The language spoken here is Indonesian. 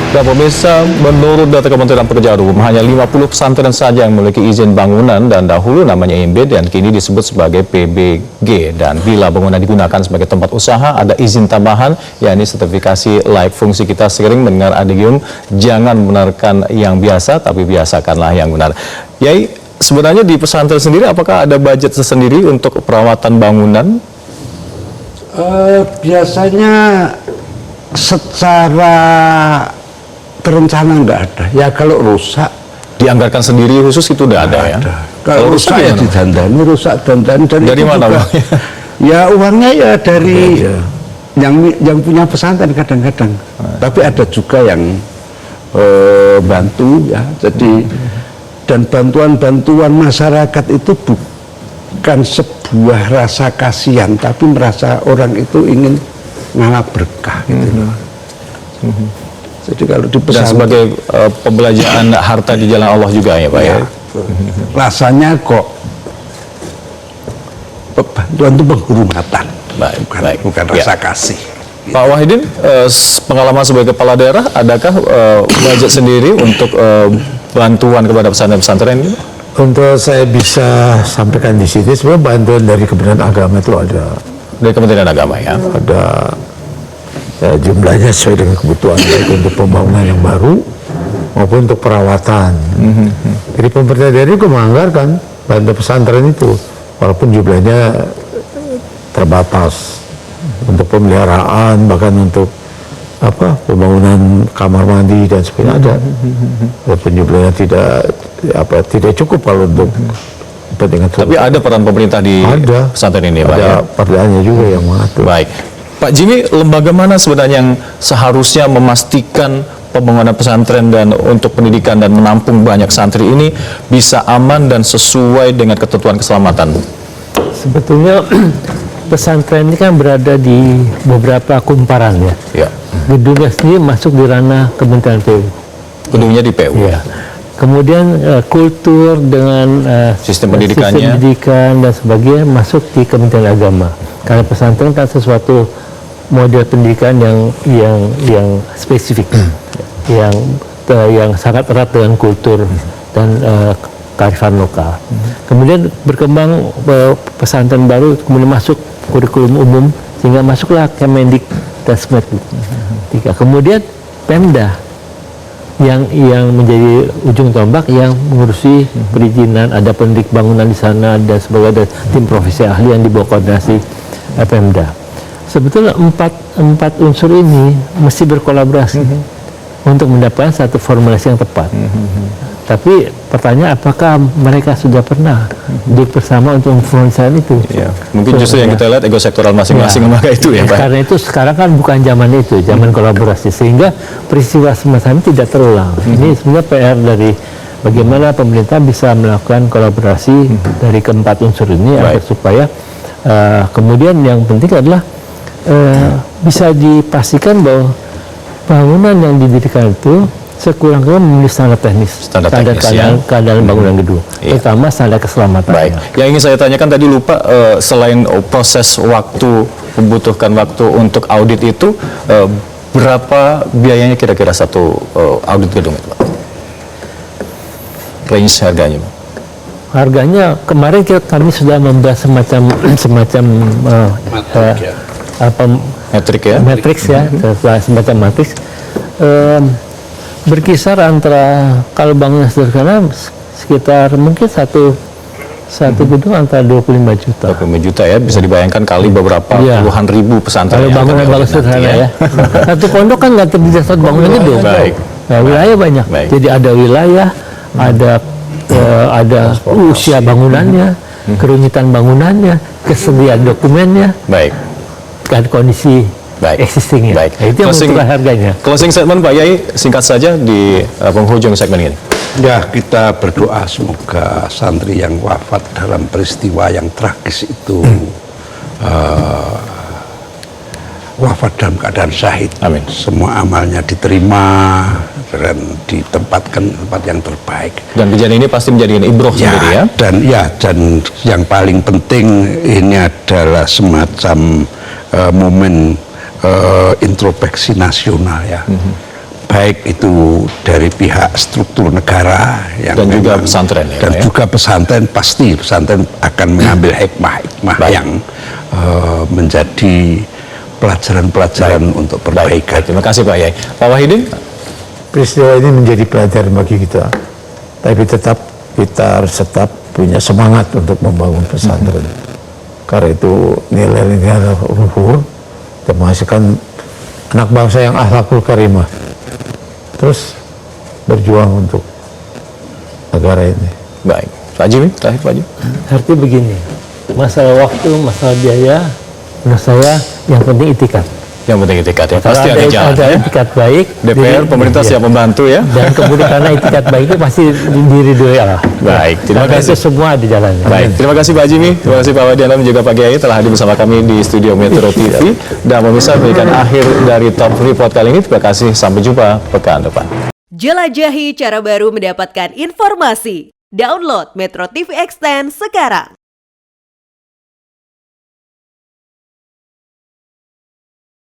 Dan pemirsa, menurut data Kementerian Pekerjaan Umum, hanya 50 pesantren saja yang memiliki izin bangunan dan dahulu namanya IMB dan kini disebut sebagai PBG. Dan bila bangunan digunakan sebagai tempat usaha, ada izin tambahan, yakni sertifikasi layak fungsi. Kita sering mendengar adigium, jangan membenarkan yang biasa, tapi biasakanlah yang benar. Yai, sebenarnya di pesantren sendiri, apakah ada budget tersendiri untuk perawatan bangunan? Biasanya secara terencana nggak ada. Ya kalau rusak Dianggarkan sendiri khusus itu udah ada ya? Kalau rusak ya didandani, rusak dandani. Dari mana juga, ya uangnya ya dari yang punya pesantren kadang-kadang. Tapi ada juga yang bantu ya. Jadi dan bantuan-bantuan masyarakat itu bukan sebuah rasa kasihan, tapi merasa orang itu ingin ngalap berkah gitu loh. Jadi kalau di pesantren, dan sebagai pembelanjaan harta di jalan Allah juga ya Pak ya? Rasanya kok bantuan itu penghormatan, bukan rasa kasih. Pak Wahidin, pengalaman sebagai kepala daerah, adakah budget sendiri untuk bantuan kepada pesantren-pesantren ini? Untuk saya bisa sampaikan di sini, sebenarnya bantuan dari Kementerian Agama itu ada. Dari Kementerian Agama ya? Ada ya, jumlahnya sesuai dengan kebutuhan, baik untuk pembangunan yang baru maupun untuk perawatan. Jadi pemerintah daerah juga menganggarkan bantuan pesantren itu, walaupun jumlahnya terbatas untuk pemeliharaan, bahkan untuk pembangunan kamar mandi dan sebagainya ada. Walaupun jumlahnya tidak cukup kalau untuk kepentingan. Tapi ada peran pemerintah di pesantren ini, Pak? Ada perdanya juga yang mengatur. Baik. Pak Jimmy, lembaga mana sebenarnya yang seharusnya memastikan pembangunan pesantren dan untuk pendidikan dan menampung banyak santri ini bisa aman dan sesuai dengan ketentuan keselamatan? Sebetulnya pesantren ini kan berada di beberapa kumparan ya. Gedungnya sendiri masuk di ranah Kementerian PU. Gedungnya di PU ya. Kemudian kultur dengan sistem pendidikannya, pendidikan dan sebagainya masuk di Kementerian Agama. Karena pesantren kan sesuatu model pendidikan yang spesifik, yang sangat erat dengan kultur dan kearifan lokal. Kemudian berkembang pesantren baru, kemudian masuk kurikulum umum sehingga masuklah Kemendik Dasmet. Kemudian Pemda yang menjadi ujung tombak yang mengurusi perizinan, ada pendidik bangunan di sana dan sebagai tim profesi ahli yang dibawa koordinasi Pemda. Sebetulnya empat unsur ini mesti berkolaborasi untuk mendapatkan satu formulasi yang tepat. Tapi pertanyaan, apakah mereka sudah pernah duduk bersama untuk memformulasikan itu? Ya, mungkin justru yang kita lihat ego sektoral masing-masing maka itu ya Pak. Karena itu sekarang kan bukan zaman itu, zaman kolaborasi, sehingga peristiwa semacam ini tidak terulang. Ini sebenarnya PR dari bagaimana pemerintah bisa melakukan kolaborasi dari keempat unsur ini agar supaya kemudian yang penting adalah bisa dipastikan bahwa bangunan yang didirikan itu sekurang-kurangnya memenuhi standar teknis, standar keadaan bangunan gedung, terutama standar keselamatan. Baik. Yang ingin saya tanyakan tadi lupa, selain proses waktu, membutuhkan waktu untuk audit itu, berapa biayanya kira-kira satu audit gedung itu, Pak? Range harganya, Pak? Harganya kemarin kami sudah membuat semacam matriks ya, semacam matriks. Berkisar antara, kalau bangunan sederhana sekitar mungkin satu gedung antara 25 juta. 25 juta ya, bisa dibayangkan kali beberapa puluhan ribu pesantren. Kalau bangunan bagus sederhana ya. Satu pondok kan nggak terdiri satu bangunan gedung. Nah, wilayah banyak. Jadi ada wilayah, ada usia bangunannya, kerumitan bangunannya, kesediaan dokumennya, dan kondisi existingnya. Itu yang menentukan harganya. Closing statement Pak Yai, singkat saja di penghujung segmen ini. Ya, kita berdoa semoga santri yang wafat dalam peristiwa yang tragis itu wafat dalam keadaan syahid. Amin. Semua amalnya diterima dan ditempatkan tempat yang terbaik. Dan kejadian ini pasti menjadikan ibroh sendiri ya. Dan yang paling penting ini adalah semacam momen introspeksi nasional ya. baik itu dari pihak struktur negara yang Dan juga memang- pesantren ya, dan Pak, ya? juga pesantren, pasti pesantren akan mengambil hikmah-hikmah Baik. yang menjadi pelajaran-pelajaran untuk Baik, perbaikan. terima kasih Pak Yai. Pak Wahidin, Peristiwa ini menjadi pelajaran bagi kita, tapi tetap kita harus tetap punya semangat untuk membangun pesantren. Karena itu nilai-nilai luhur dan menghasilkan anak bangsa yang akhlakul karimah, terus berjuang untuk negara ini. baik. Pak Jimmy, terakhir Pak Jimmy. Artinya begini, masalah waktu, masalah biaya, menurut saya yang penting itikat. Yang penting itikat ya, Kalau pasti ada jalan ada ya. itikat baik, DPR, pemerintah siap membantu ya. dan kemudian karena itikat baik itu pasti diridhoi Allah. Baik, terima Karena kasih. itu semua ada jalannya. Baik, terima kasih Pak Jimmy, terima kasih Pak Wadiana dan juga Pak Kiai telah hadir bersama kami di studio Metro TV. Dan pemirsa, berikan akhir dari Top Report kali ini. Terima kasih, sampai jumpa pekan depan. Jelajahi cara baru mendapatkan informasi. Download Metro TV Extend sekarang.